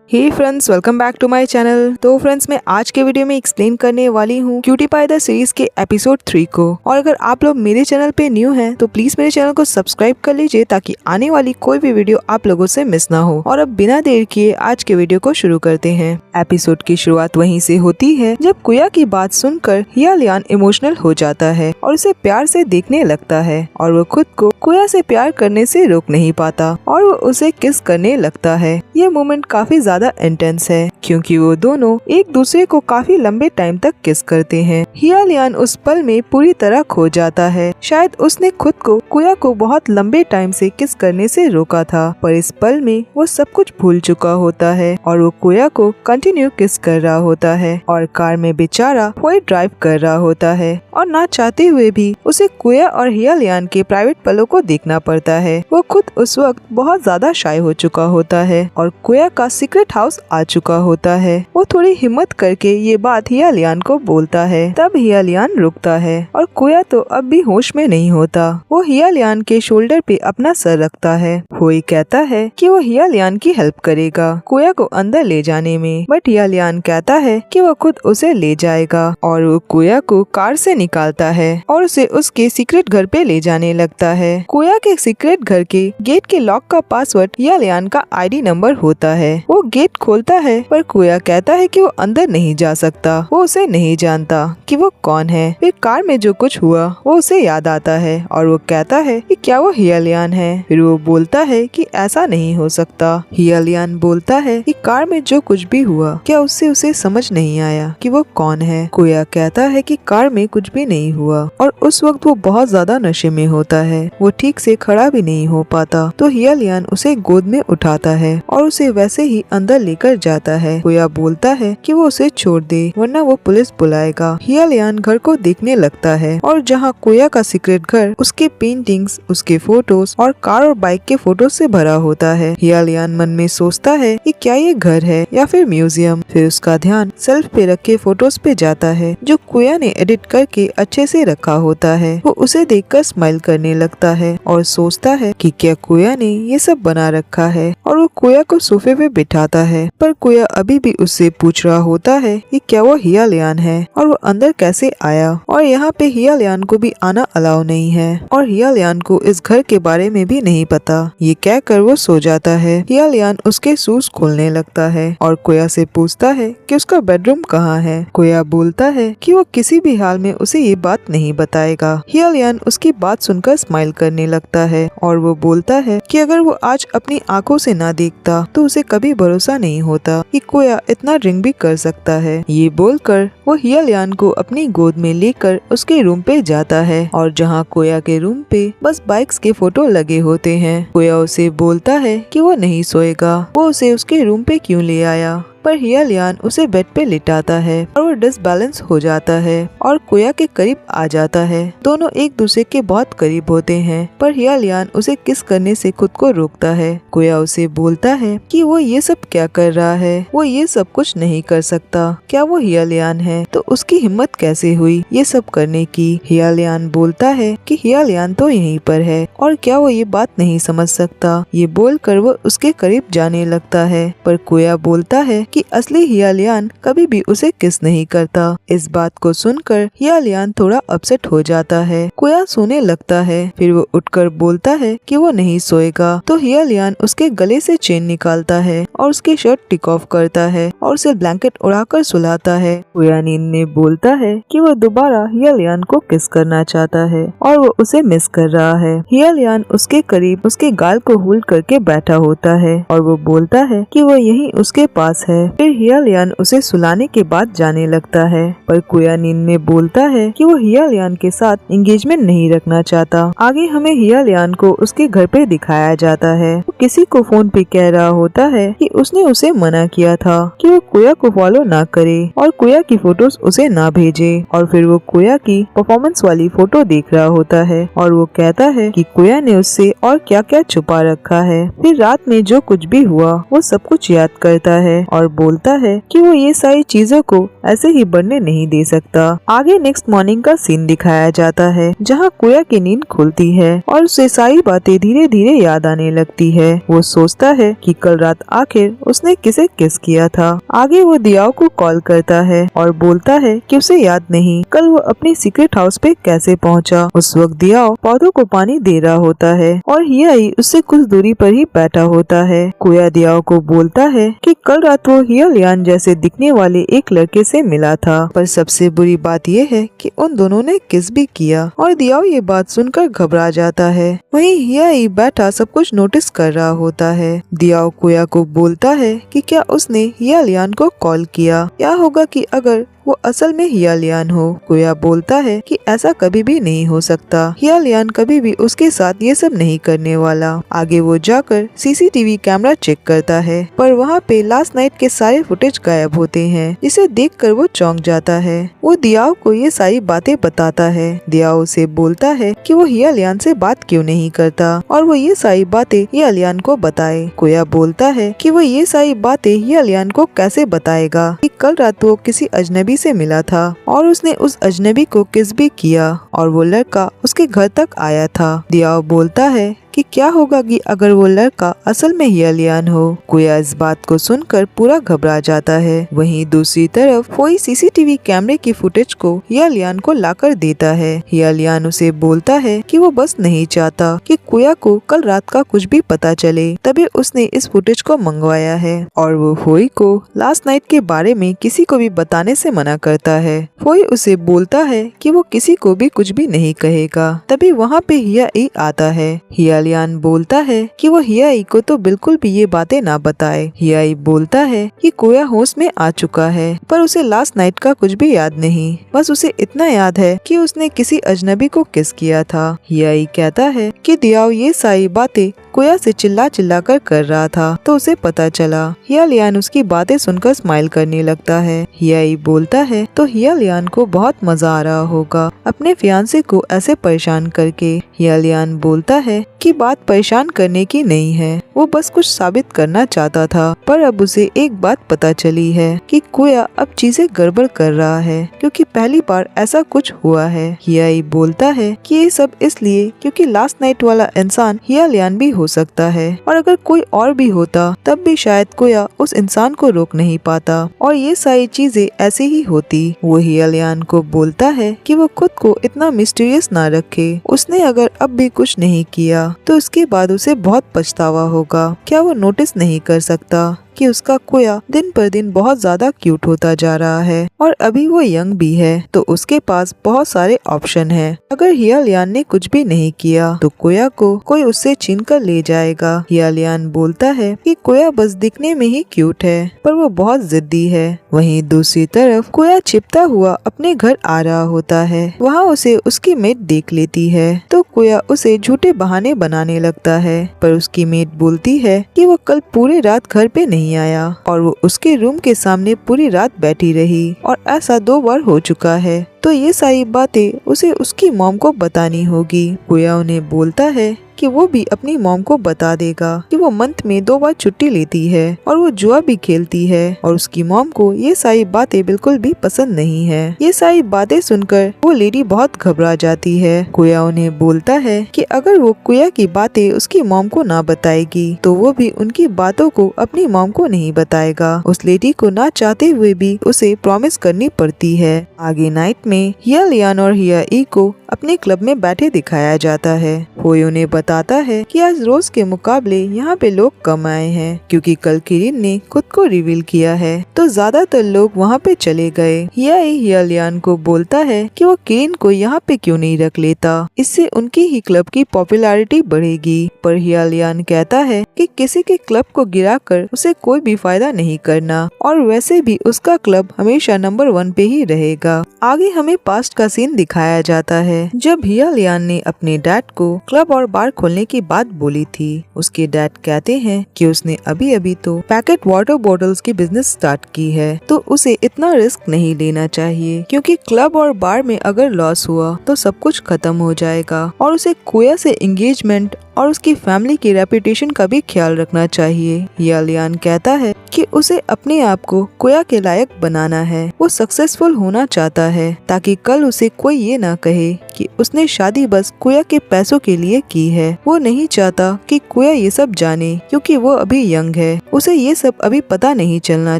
Hey friends, welcome back to my channel. तो friends, मैं आज के वीडियो में एक्सप्लेन करने वाली हूँ क्यूटी पाई द सीरीज के एपिसोड 3 को। और अगर आप लोग मेरे चैनल पे न्यू हैं तो प्लीज मेरे चैनल को सब्सक्राइब कर लीजिए ताकि आने वाली कोई भी वीडियो आप लोगों से मिस ना हो। और अब बिना देर किए आज के वीडियो को शुरू करते हैं। एपिसोड की शुरुआत वहीं से होती है जब कुया की बात सुनकर हिया लियान इमोशनल हो जाता है और उसे प्यार से देखने लगता है और वो खुद को कुया से प्यार करने से रोक नहीं पाता और वो उसे किस करने लगता है। ये मोमेंट काफी ज्यादा इंटेंस है क्योंकि वो दोनों एक दूसरे को काफी लंबे टाइम तक किस करते हैं। हिया लियान उस पल में पूरी तरह खो जाता है। शायद उसने खुद को कुया को बहुत लंबे टाइम से किस करने से रोका था, पर इस पल में वो सब कुछ भूल चुका होता है और वो कुया को कंटिन्यू किस कर रहा होता है। और कार में बेचारा वही ड्राइव कर रहा होता है और ना चाहते हुए भी उसे कुया और हिया लियान के प्राइवेट पलों को देखना पड़ता है। वो खुद उस वक्त बहुत ज्यादा शाय हो चुका होता है और कुया का सीक्रेट हाउस आ चुका होता है। वो थोड़ी हिम्मत करके ये बात हिया लियान को बोलता है। तब हिया लियान रुकता है और कुया तो अब भी होश में नहीं होता। वो हिया लियान के शोल्डर पे अपना सर रखता है। होई कहता है कि वो हिया लियान की हेल्प करेगा कुया को अंदर ले जाने में, बट हिया लियान कहता है कि वो खुद उसे ले जाएगा और वो कुया को कार से निकालता है और उसे उसके सीक्रेट घर पे ले जाने लगता है। कुया के सीक्रेट घर के गेट के लॉक का पासवर्ड हिया लियान का आईडी नंबर होता है। वो गेट खोलता है पर कुया कहता है कि वो अंदर नहीं जा सकता। वो उसे नहीं जानता कि वो कौन है। फिर कार में जो कुछ हुआ वो उसे याद आता है और वो कहता है कि क्या वो हिया लियान है। फिर वो बोलता है कि ऐसा नहीं हो सकता। हिया लियान बोलता है कि कार में जो कुछ भी हुआ क्या उससे उसे समझ नहीं आया कि वो कौन है। कुया कहता है कि कार में कुछ भी नहीं हुआ और उस वक्त वो बहुत ज्यादा नशे में होता है। वो ठीक से खड़ा भी नहीं हो पाता। तो हिया लियान उसे गोद में उठाता है और उसे वैसे ही अंदर लेकर जाता है। कुया बोलता है कि वो उसे छोड़ दे वरना वो पुलिस बुलाएगा। हिया लियान घर को देखने लगता है और जहाँ कुया का सीक्रेट घर उसके पेंटिंग्स, उसके फोटोज और कार और बाइक के फोटो से भरा होता है। हिया लियान मन में सोचता है कि क्या ये घर है या फिर म्यूजियम। फिर उसका ध्यान सेल्फ पे रखे फोटोज पे जाता है जो कुया ने एडिट करके अच्छे से रखा होता है। वो उसे देखकर स्माइल करने लगता है और सोचता है कि क्या कुया ने ये सब बना रखा है और वो कुया को सोफे पे बिठाता है। पर कुया अभी भी उससे पूछ रहा होता है कि क्या वो हिया लियान है और वो अंदर कैसे आया। और यहाँ पे हिया लियान को भी आना अलाउ नहीं है और हिया लियान को इस घर के बारे में भी नहीं पता। ये कहकर वो सो जाता है। हिया लियान उसके शूज खोलने लगता है और कुया से पूछता है कि उसका बेडरूम कहाँ है। कुया बोलता है कि वो किसी भी हाल में उसे ये बात नहीं बताएगा। हिया लियान उसकी बात सुनकर स्माइल करने लगता है और वो बोलता है कि अगर वो आज अपनी आंखों से ना देखता तो उसे कभी भरोसा नहीं होता कि कुया इतना ड्रिंक भी कर सकता है। ये बोलकर वो हिया लियान को अपनी गोद में लेकर उसके रूम पे जाता है और जहाँ कुया के रूम पे बस बाइक्स के फोटो लगे होते हैं। कुया उसे बोलता है कि वो नहीं सोएगा, वो उसे उसके रूम पे क्यों ले आया। पर हिया लियान उसे बेड पे लिटाता है और वो डिसबैलेंस हो जाता है और कुया के करीब आ जाता है। दोनों एक दूसरे के बहुत करीब होते हैं पर हिया लियान उसे किस करने से खुद को रोकता है। कुया उसे बोलता है कि वो ये सब क्या कर रहा है, वो ये सब कुछ नहीं कर सकता। क्या वो हिया लियान है तो उसकी हिम्मत कैसे हुई ये सब करने की। हिया लियान बोलता है कि हिया लियान तो यहीं पर है और क्या वो ये बात नहीं समझ सकता। ये बोलकर वो उसके करीब जाने लगता है पर कुया बोलता है कि असली हिया लियान कभी भी उसे किस नहीं करता। इस बात को सुनकर हिया लियान थोड़ा अपसेट हो जाता है। कुया सोने लगता है। फिर वो उठकर बोलता है कि वो नहीं सोएगा। तो हिया लियान उसके गले से चेन निकालता है और उसकी शर्ट टेक ऑफ करता है और उसे ब्लैंकेट उड़ाकर सुलाता है। कुया नींद में बोलता है कि वो दोबारा हिया लियान को किस करना चाहता है और वो उसे मिस कर रहा है। हिया लियान उसके करीब उसके गाल को होल्ड करके बैठा होता है और वो बोलता है कि वो यहीं उसके पास है। फिर हिया लियान उसे सुलाने के बाद जाने लगता है पर कुया नींद में बोलता है कि वो हिया लियान के साथ एंगेजमेंट नहीं रखना चाहता। आगे हमें हिया लियान को उसके घर पे दिखाया जाता है। वो किसी को फोन पे कह रहा होता है कि उसने उसे मना किया था कि वो कुया को फॉलो ना करे और कुया की फोटोज उसे ना भेजे। और फिर वो कुया की परफॉर्मेंस वाली फोटो देख रहा होता है और वो कहता है कि कुया ने उससे और क्या क्या छुपा रखा है। फिर रात में जो कुछ भी हुआ वो सब कुछ याद करता है और बोलता है कि वो ये सारी चीजों को ऐसे ही बनने नहीं दे सकता। आगे नेक्स्ट मॉर्निंग का सीन दिखाया जाता है जहाँ कुया की नींद खुलती है और उसे सारी बातें धीरे धीरे याद आने लगती है। वो सोचता है कि कल रात आखिर उसने किसे किस किया था। आगे वो दियाओ को कॉल करता है और बोलता है कि उसे याद नहीं कल वो अपने सीक्रेट हाउस पे कैसे पहुंचा। उस वक्त दियाओ पौधों को पानी दे रहा होता है और हियाई उससे कुछ दूरी पर ही बैठा होता है। कुया दियाओ को बोलता है कि कल रात वो हियालियान जैसे दिखने वाले एक लड़के से मिला था, पर सबसे बुरी बात ये है कि उन दोनों ने किस भी किया। और दियाओ ये बात सुनकर घबरा जाता है। वहीं हियाई बैठा सब कुछ नोटिस कर रहा होता है। दियाओ कुया को बोलता है कि क्या उसने हियालियान को कॉल किया। क्या होगा कि अगर वो असल में हियालियान हो। कुया बोलता है कि ऐसा कभी भी नहीं हो सकता, हियालियान कभी भी उसके साथ ये सब नहीं करने वाला। आगे वो जाकर सीसीटीवी कैमरा चेक करता है, पर वहाँ पे लास्ट नाइट के सारे फुटेज गायब होते हैं, जिसे देखकर वो चौंक जाता है। वो दियाओ को ये सारी बातें बताता है। दियाओ उसे बोलता है कि वो हियालियान से बात क्यों नहीं करता और वो ये सारी बातें हियालियान को बताए। कुया बोलता है कि वो ये सारी बातें हियालियान को कैसे बताएगा कि कल रात वो किसी अजनबी से मिला था और उसने उस अजनबी को किस भी किया और वो लड़का उसके घर तक आया था। दियाओ बोलता है कि क्या होगा कि अगर वो लड़का असल में हियालियान हो। कुया इस बात को सुनकर पूरा घबरा जाता है। वहीं दूसरी तरफ कोई सीसीटीवी कैमरे की फुटेज को हियालियान को लाकर देता है। हियालियान उसे बोलता है कि वो बस नहीं चाहता कि कुया को कल रात का कुछ भी पता चले, तभी उसने इस फुटेज को मंगवाया है और वो फोई को लास्ट नाइट के बारे में किसी को भी बताने से मना करता है। फोई उसे बोलता है कि वो किसी को भी कुछ भी नहीं कहेगा। तभी वहाँ पे हियाई आता है। हियालियान बोलता है कि वो हियाई को तो बिल्कुल भी ये बातें ना बताए। हियाई बोलता है कि कुया होश में आ चुका है, पर उसे लास्ट नाइट का कुछ भी याद नहीं, बस उसे इतना याद है कि उसने किसी अजनबी को किस किया था। हियाई कहता है कि दियाओ ये सारी बातें कुया से चिल्ला चिल्ला कर रहा था तो उसे पता चला। हियालियान उसकी बातें सुनकर स्माइल करने लगता है। हियाई बोलता है तो हियालियान को बहुत मजा आ रहा होगा अपने फियांसे को ऐसे परेशान करके। हियालियान बोलता है कि बात परेशान करने की नहीं है, वो बस कुछ साबित करना चाहता था, पर अब उसे एक बात पता चली है कि कुया अब चीजें गड़बड़ कर रहा है क्योंकि पहली बार ऐसा कुछ हुआ है। हियाई बोलता है कि ये सब इसलिए क्योंकि लास्ट नाइट वाला इंसान हियालियान भी हो सकता है और अगर कोई और भी होता तब भी शायद कुया उस इंसान को रोक नहीं पाता और ये सारी चीजें ऐसे ही होती। वो हियालियान को बोलता है कि वो खुद को इतना मिस्टीरियस ना रखे, उसने अगर अब भी कुछ नहीं किया तो उसके बाद उसे बहुत पछतावा होगा। क्या वो नोटिस नहीं कर सकता कि उसका कुया दिन पर दिन बहुत ज्यादा क्यूट होता जा रहा है और अभी वो यंग भी है, तो उसके पास बहुत सारे ऑप्शन हैं। अगर हियालियान ने कुछ भी नहीं किया तो कुया को कोई उससे छीन कर ले जाएगा। हियालियान बोलता है कि कुया बस दिखने में ही क्यूट है, पर वो बहुत जिद्दी है। वहीं दूसरी तरफ कुया छिपता हुआ अपने घर आ रहा होता है। वहाँ उसे उसकी मेट देख लेती है तो कुया उसे झूठे बहाने बनाने लगता है, पर उसकी मेट बोलती है कि वो कल पूरी रात घर पे नहीं आया और वो उसके रूम के सामने पूरी रात बैठी रही और ऐसा 2 बार हो चुका है, तो ये सारी बातें उसे उसकी मॉम को बतानी होगी। कुया उन्हें बोलता है कि वो भी अपनी मॉम को बता देगा कि वो मंथ में 2 बार छुट्टी लेती है और वो जुआ भी खेलती है और उसकी मॉम को ये सारी बातें बिल्कुल भी पसंद नहीं है। ये सारी बातें सुनकर वो लेडी बहुत घबरा जाती है। कुया उन्हें बोलता है कि अगर वो कुया की बातें उसकी मॉम को ना बताएगी तो वो भी उनकी बातों को अपनी मॉम को नहीं बताएगा। उस लेडी को ना चाहते हुए भी उसे प्रॉमिस करनी पड़ती है। आगे नाइट में हियालियान और हियाई को अपने क्लब में बैठे दिखाया जाता है। फोई उन्हें बताता है कि आज रोज के मुकाबले यहाँ पे लोग कम आए हैं क्योंकि कल किरिन ने खुद को रिवील किया है, तो ज्यादातर लोग वहाँ पे चले गए। हियाई हियालियान को बोलता है कि वो किरिन को यहाँ पे क्यों नहीं रख लेता, इससे उनकी ही क्लब की पॉपुलैरिटी बढ़ेगी। पर हियालियान कहता है कि किसी के क्लब को गिराकर उसे कोई भी फायदा नहीं करना और वैसे भी उसका क्लब हमेशा नंबर 1 पे ही रहेगा। आगे हमें पास्ट का सीन दिखाया जाता है जब हियालियान ने अपने डैड को क्लब और बार खोलने की बात बोली थी। उसके डैड कहते हैं कि उसने अभी अभी तो पैकेट वाटर बॉटल्स की बिजनेस स्टार्ट की है, तो उसे इतना रिस्क नहीं लेना चाहिए क्योंकि क्लब और बार में अगर लॉस हुआ तो सब कुछ खत्म हो जाएगा और उसे कुया से एंगेजमेंट और उसकी फैमिली की रेपुटेशन का भी ख्याल रखना चाहिए। हियालियान कहता है कि उसे अपने आप को कुया के लायक बनाना है। वो सक्सेसफुल होना चाहता है ताकि कल उसे कोई ये ना कहे कि उसने शादी बस कुया के पैसों के लिए की है। वो नहीं चाहता कि कुया ये सब जाने क्योंकि वो अभी यंग है, उसे ये सब अभी पता नहीं चलना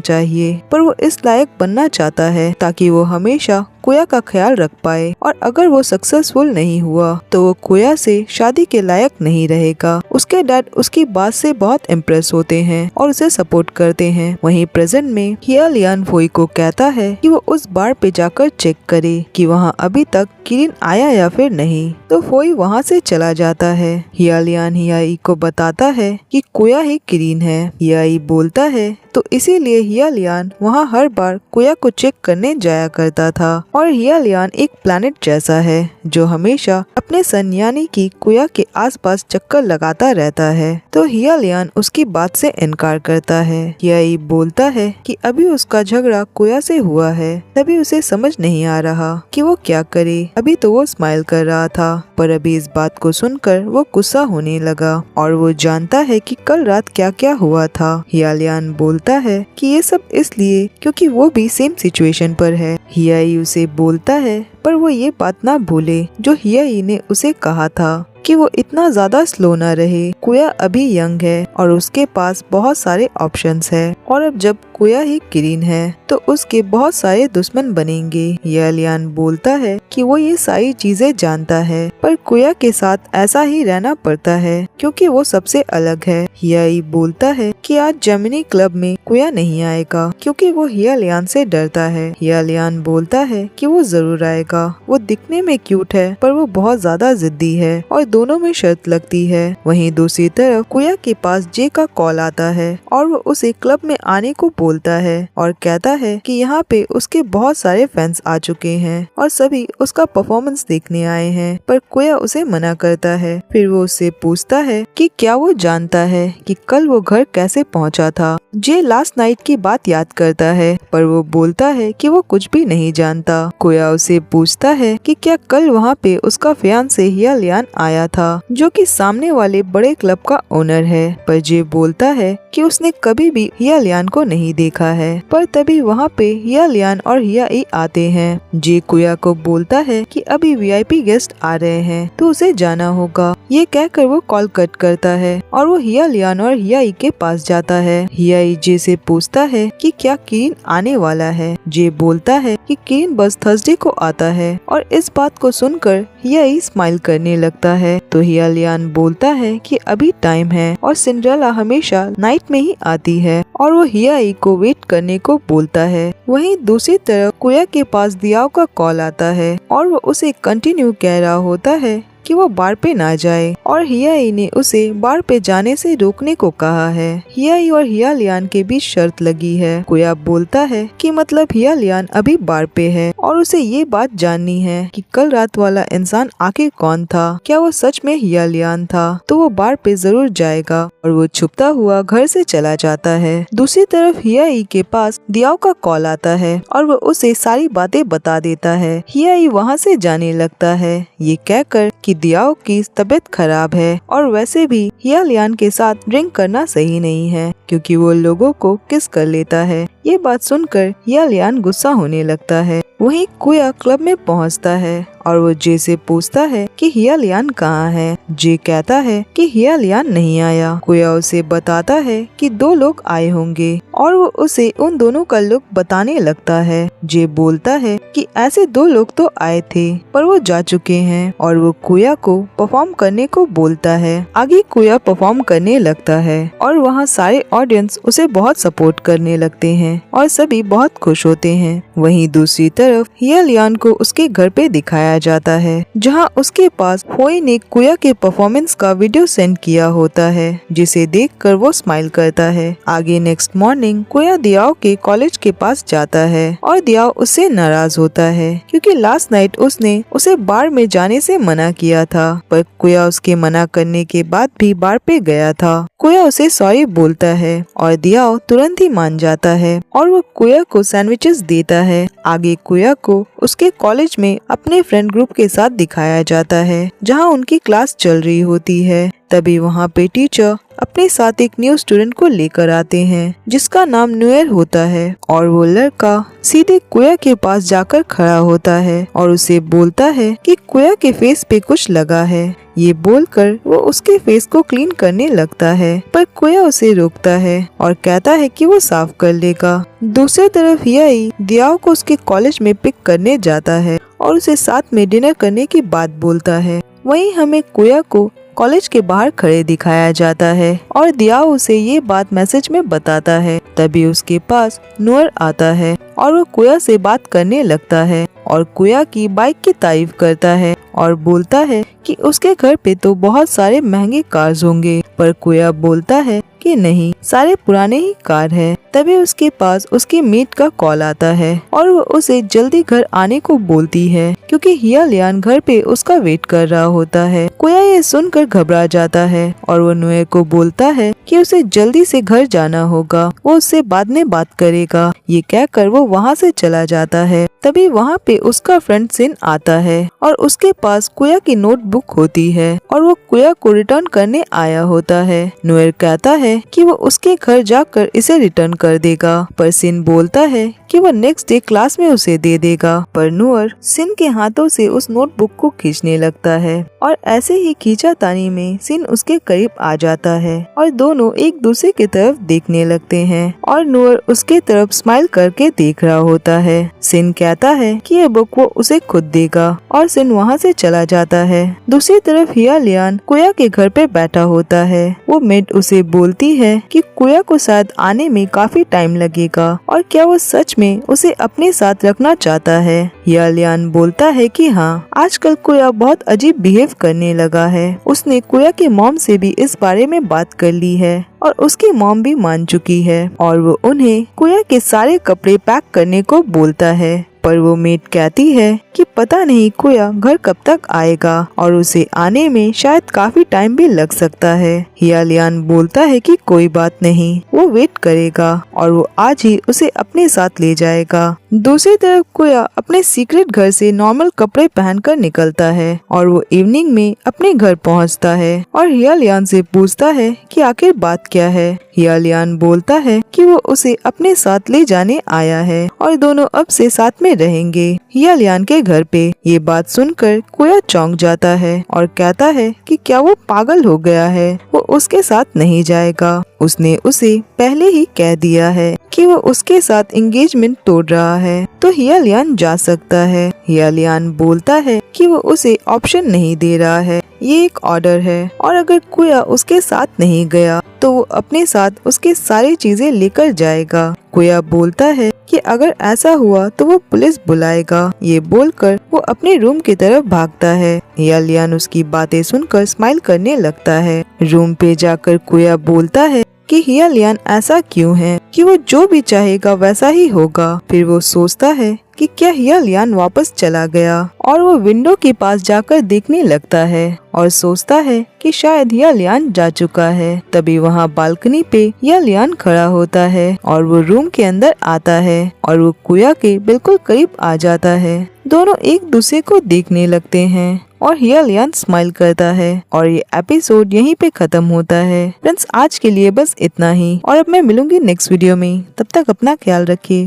चाहिए। पर वो इस लायक बनना चाहता है ताकि वो हमेशा कुया का ख्याल रख पाए, और अगर वो सक्सेसफुल नहीं हुआ तो वो कुया से शादी के लायक नहीं रहेगा। उसके डैड उसकी बात से बहुत इम्प्रेस होते हैं और उसे सपोर्ट करते हैं। वहीं प्रेजेंट में हिया लियान फोई को कहता है कि वो उस बार पे जाकर चेक करे कि वहाँ अभी तक किरिन आया या फिर नहीं। तो फोई वहाँ से चला जाता है। हिया लियान हियाई को बताता है कि कुया ही किरिन है। हियाई बोलता है तो इसीलिए हिया लियान वहाँ हर बार कुया को चेक करने जाया करता था। और हिया लियान एक प्लैनेट जैसा है जो हमेशा अपने सन यानी कि कुया के आसपास चक्कर लगाता रहता है। तो हिया लियान उसकी बात से इनकार करता है। हियाई बोलता है कि अभी उसका झगड़ा कुया से हुआ है, तभी उसे समझ नहीं आ रहा कि वो क्या करे। अभी तो वो स्माइल कर रहा था, पर अभी इस बात को सुनकर वो गुस्सा होने लगा और वो जानता है कि कल रात क्या क्या हुआ था। हिया लियान बोलता है कि ये सब इसलिए क्योंकि वो भी सेम सिचुएशन पर है। हियाई उसे बोलता है पर वो ये बात ना भूले जो हियाई ने उसे कहा था कि वो इतना ज्यादा स्लो ना रहे। कुया अभी यंग है और उसके पास बहुत सारे ऑप्शंस है, और अब जब कुया ही किरिन है तो उसके बहुत सारे दुश्मन बनेंगे। हिया लियान बोलता है कि वो ये सारी चीजें जानता है, पर कुया के साथ ऐसा ही रहना पड़ता है क्योंकि वो सबसे अलग है। हियाई बोलता है कि आज जेमिनी क्लब में कुया नहीं आएगा क्योंकि वो हिया लियान से डरता है। हिया लियान बोलता है कि वो जरूर आएगा, वो दिखने में क्यूट है पर वो बहुत ज्यादा जिद्दी है और दोनों में शर्त लगती है। वहीं दूसरी तरफ कुया के पास जे का कॉल आता है और वो उसे क्लब में आने को बोलता है और कहता है कि यहाँ पे उसके बहुत सारे फैंस आ चुके हैं और सभी उसका परफॉर्मेंस देखने आए हैं, पर कुया उसे मना करता है। फिर वो उससे पूछता है कि क्या वो जानता है कि कल वो घर कैसे पहुँचा था। जे लास्ट नाइट की बात याद करता है पर वो बोलता है कि वो कुछ भी नहीं जानता। कुया उसे पूछता है कि क्या कल वहाँ पे उसका फियांसे हिया लियान आया था जो कि सामने वाले बड़े क्लब का ओनर है, पर जे बोलता है कि उसने कभी भी हिया लियान को नहीं देखा है। पर तभी वहाँ पे हिया लियान और हियाई आते हैं। जे कुया को बोलता है कि अभी वीआईपी गेस्ट आ रहे हैं तो उसे जाना होगा। ये कहकर वो कॉल कट करता है और वो हिया लियान और हियाई के पास जाता है। हियाई जे से पूछता है कि क्या किरिन आने वाला है। जे बोलता है कि किरिन बस थर्सडे को आता है, और इस बात को सुनकर हियाई स्माइल करने लगता है। तो हिया लियान बोलता है कि अभी टाइम है और सिंड्रेला हमेशा नाइट में ही आती है, और वो हियाई को वेट करने को बोलता है। वहीं दूसरी तरफ कुया के पास दियाओ का कॉल आता है और वो उसे कंटिन्यू कह रहा होता है कि वो बार पे ना जाए, और हियाई ने उसे बार पे जाने से रोकने को कहा है। हियाई और हिया लियान के बीच शर्त लगी है। कुया बोलता है कि मतलब हिया लियान अभी बार पे है और उसे ये बात जाननी है कि कल रात वाला इंसान आखिर कौन था, क्या वो सच में हिया लियान था। तो वो बार पे जरूर जाएगा और वो छुपता हुआ घर से चला जाता है। दूसरी तरफ हियाई के पास दियाओ का कॉल आता है और वो उसे सारी बातें बता देता है। हियाई वहाँ से जाने लगता है ये कहकर कि दियाओ की तबीयत खराब है और वैसे भी हिया लियान के साथ ड्रिंक करना सही नहीं है क्योंकि वो लोगों को किस कर लेता है। ये बात सुनकर हिया लियान गुस्सा होने लगता है। वहीं कुया क्लब में पहुंचता है और वो जे से पूछता है कि हिया लियान कहाँ है। जे कहता है कि हिया लियान नहीं आया। कुया उसे बताता है कि 2 लोग आए होंगे और वो उसे उन दोनों का लुक बताने लगता है। जे बोलता है कि ऐसे 2 लोग तो आए थे पर वो जा चुके हैं, और वो कुया को परफॉर्म करने को बोलता है। आगे कुया परफॉर्म करने लगता है और वहाँ सारे ऑडियंस उसे बहुत सपोर्ट करने लगते हैं और सभी बहुत खुश होते हैं। वहीं दूसरी तरफ हिया लियान को उसके घर पे दिखाया जाता है जहां उसके पास फोई ने कुया के परफॉर्मेंस का वीडियो सेंड किया होता है, जिसे देखकर वो स्माइल करता है। आगे नेक्स्ट मॉर्निंग कुया दियाओ के कॉलेज के पास जाता है और दियाओ उससे नाराज होता है क्योंकि लास्ट नाइट उसने उसे बार में जाने से मना किया था, पर कुया उसके मना करने के बाद भी बार पे गया था। कुया उसे सॉरी बोलता है और दियाओ तुरंत ही मान जाता है और वो कुया को सैंडविचेस देता है। आगे कुया को उसके कॉलेज में अपने फ्रेंड ग्रुप के साथ दिखाया जाता है जहां उनकी क्लास चल रही होती है। तभी वहां पे टीचर अपने साथ एक न्यू स्टूडेंट को लेकर आते हैं जिसका नाम नुएर होता है और वो लड़का सीधे कुया के पास जाकर खड़ा होता है और उसे बोलता है कि कुया के फेस पे कुछ लगा है। ये बोलकर वो उसके फेस को क्लीन करने लगता है, पर कुया उसे रोकता है और कहता है कि वो साफ कर लेगा। दूसरी तरफ याई दियाओ को उसके कॉलेज में पिक करने जाता है और उसे साथ में डिनर करने की बात बोलता है। वहीं हमें कुया को कॉलेज के बाहर खड़े दिखाया जाता है और दियाओ उसे ये बात मैसेज में बताता है। तभी उसके पास नुएर आता है और वो कुया से बात करने लगता है और कुया की बाइक की तारीफ करता है और बोलता है कि उसके घर पे तो बहुत सारे महंगे कार्स होंगे, पर कुया बोलता है कि नहीं, सारे पुराने ही कार हैं। तभी उसके पास उसकी मेट का कॉल आता है और वो उसे जल्दी घर आने को बोलती है क्योंकि हिया लियान घर पे उसका वेट कर रहा होता है। कुया ये सुनकर घबरा जाता है और वो नुएर को बोलता है कि उसे जल्दी से घर जाना होगा, वो उससे बाद में बात करेगा। ये कहकर वो वहाँ से चला जाता है। तभी वहाँ पे उसका फ्रेंड सिन आता है और उसके पास कुया की नोटबुक होती है और वो कुया को रिटर्न करने आया होता है। नुएर कहता है कि वो उसके घर जाकर इसे रिटर्न कर देगा, पर सिन बोलता है कि वो नेक्स्ट डे क्लास में उसे दे देगा। पर नुएर सिन के हाथों से उस नोटबुक को खींचने लगता है और ऐसे ही खींचातानी में सिन उसके करीब आ जाता है और दोनों एक दूसरे की तरफ देखने लगते हैं और नुएर उसके तरफ स्माइल करके देख रहा होता है। सिन कहता है कि ये बुक वो उसे खुद देगा और सिन वहाँ से चला जाता है। दूसरी तरफ हिया लियान कुया के घर पे बैठा होता है। वो मेड उसे बोलती है कि कुया को शायद आने में काफी टाइम लगेगा और क्या वो सच में उसे अपने साथ रखना चाहता है। हिया लियान बोलता है कि हाँ, आजकल कुया बहुत अजीब बिहेव करने लगा है। उसने कुया के मॉम से भी इस बारे में बात कर ली है और उसकी मॉम भी मान चुकी है और वो उन्हें कुया के सारे कपड़े पैक करने को बोलता है। पर वो मेट कहती है कि पता नहीं कुया घर कब तक आएगा और उसे आने में शायद काफी टाइम भी लग सकता है। हिया लियान बोलता है कि कोई बात नहीं, वो वेट करेगा और वो आज ही उसे अपने साथ ले जाएगा। दूसरी तरफ कुया अपने सीक्रेट घर से नॉर्मल कपड़े पहनकर निकलता है और वो इवनिंग में अपने घर पहुंचता है और हिया लियान से पूछता है कि आखिर बात क्या है। हिया लियान बोलता है कि वो उसे अपने साथ ले जाने आया है और दोनों अब से साथ में रहेंगे हिया लियान के घर पे। ये बात सुनकर कुया चौंक जाता है और कहता है कि क्या वो पागल हो गया है, वो उसके साथ नहीं जाएगा। उसने उसे पहले ही कह दिया है कि वो उसके साथ एंगेजमेंट तोड़ रहा है तो हिया लियान जा सकता है। हिया लियान बोलता है कि वो उसे ऑप्शन नहीं दे रहा है, ये एक ऑर्डर है और अगर कुया उसके साथ नहीं गया तो वो अपने साथ उसके सारी चीजें लेकर जाएगा। कुया बोलता है कि अगर ऐसा हुआ तो वो पुलिस बुलाएगा। ये बोलकर वो अपने रूम की तरफ भागता है। हिया लियान उसकी बातें सुनकर स्माइल करने लगता है। रूम पे जाकर कुया बोलता है कि हिया लियान ऐसा क्यों है कि वो जो भी चाहेगा वैसा ही होगा। फिर वो सोचता है कि क्या हिया लियान वापस चला गया और वो विंडो के पास जाकर देखने लगता है और सोचता है कि शायद हिया लियान जा चुका है। तभी वहाँ बालकनी पे हिया लियान खड़ा होता है और वो रूम के अंदर आता है और वो कुया के बिल्कुल करीब आ जाता है। दोनों एक दूसरे को देखने लगते हैं और हिया लियान स्माइल करता है और ये एपिसोड यहीं पे खत्म होता है। फ्रेंड्स, आज के लिए बस इतना ही और अब मैं मिलूंगी नेक्स्ट वीडियो में। तब तक अपना ख्याल रखिए।